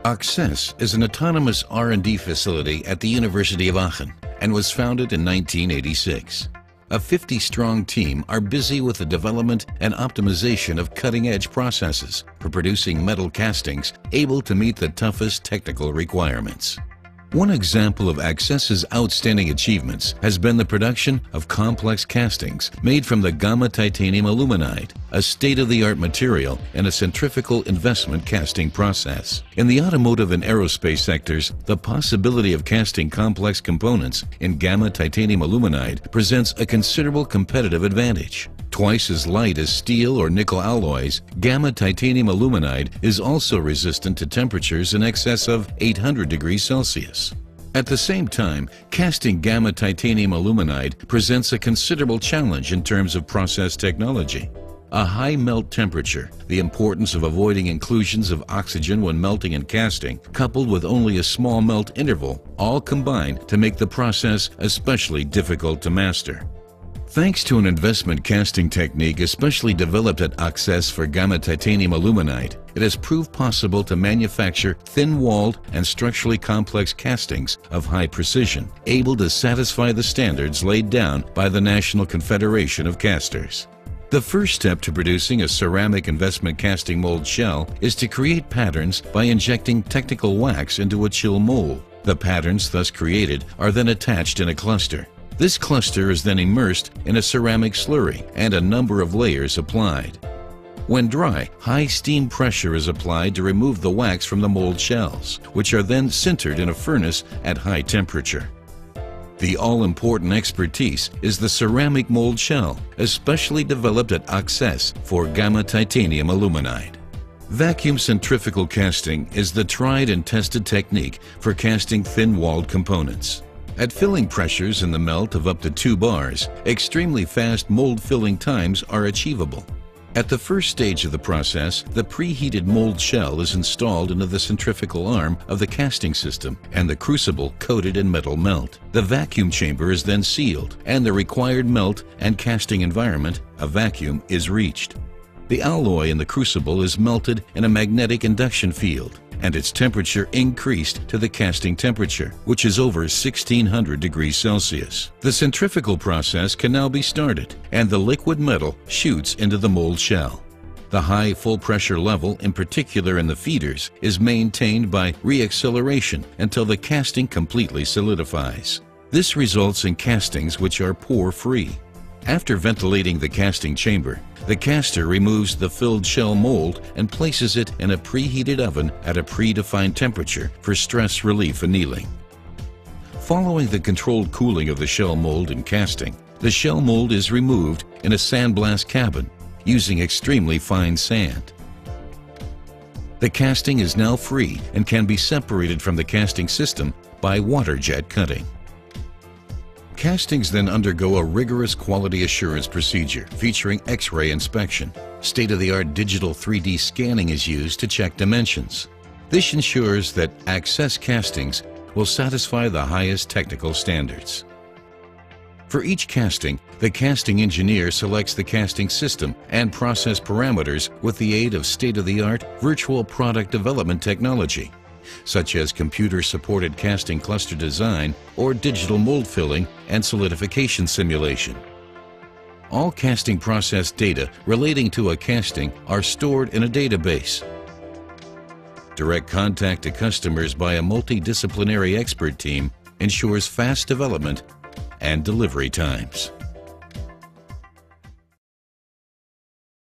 Access is an autonomous R&D facility at the University of Aachen and was founded in 1986. A 50-strong team are busy with the development and optimization of cutting-edge processes for producing metal castings able to meet the toughest technical requirements. One example of Access's outstanding achievements has been the production of complex castings made from the gamma titanium aluminide, a state-of-the-art material in a centrifugal investment casting process. In the automotive and aerospace sectors, the possibility of casting complex components in gamma titanium aluminide presents a considerable competitive advantage. Twice as light as steel or nickel alloys, gamma titanium aluminide is also resistant to temperatures in excess of 800 degrees Celsius. At the same time, casting gamma titanium aluminide presents a considerable challenge in terms of process technology. A high melt temperature, the importance of avoiding inclusions of oxygen when melting and casting, coupled with only a small melt interval, all combine to make the process especially difficult to master. Thanks to an investment casting technique especially developed at Access for gamma titanium aluminide, it has proved possible to manufacture thin-walled and structurally complex castings of high precision, able to satisfy the standards laid down by the National Confederation of Casters. The first step to producing a ceramic investment casting mold shell is to create patterns by injecting technical wax into a chill mold. The patterns thus created are then attached in a cluster. This cluster is then immersed in a ceramic slurry and a number of layers applied. When dry, high steam pressure is applied to remove the wax from the mold shells, which are then sintered in a furnace at high temperature. The all-important expertise is the ceramic mold shell, especially developed at Access for gamma titanium aluminide. Vacuum centrifugal casting is the tried and tested technique for casting thin-walled components. At filling pressures in the melt of up to 2 bars, extremely fast mold filling times are achievable. At the first stage of the process, the preheated mold shell is installed into the centrifugal arm of the casting system and the crucible coated in metal melt. The vacuum chamber is then sealed and the required melt and casting environment, a vacuum, is reached. The alloy in the crucible is melted in a magnetic induction field, and its temperature increased to the casting temperature, which is over 1600 degrees Celsius. The centrifugal process can now be started, and the liquid metal shoots into the mold shell. The high full pressure level, in particular in the feeders, is maintained by reacceleration until the casting completely solidifies. This results in castings which are pore-free. After ventilating the casting chamber, the caster removes the filled shell mold and places it in a preheated oven at a predefined temperature for stress relief annealing. Following the controlled cooling of the shell mold and casting, the shell mold is removed in a sandblast cabin using extremely fine sand. The casting is now free and can be separated from the casting system by water jet cutting. Castings then undergo a rigorous quality assurance procedure featuring X-ray inspection. State-of-the-art digital 3D scanning is used to check dimensions. This ensures that Access castings will satisfy the highest technical standards. For each casting, the casting engineer selects the casting system and process parameters with the aid of state-of-the-art virtual product development technology, such as computer-supported casting cluster design or digital mold filling and solidification simulation. All casting process data relating to a casting are stored in a database. Direct contact to customers by a multidisciplinary expert team ensures fast development and delivery times.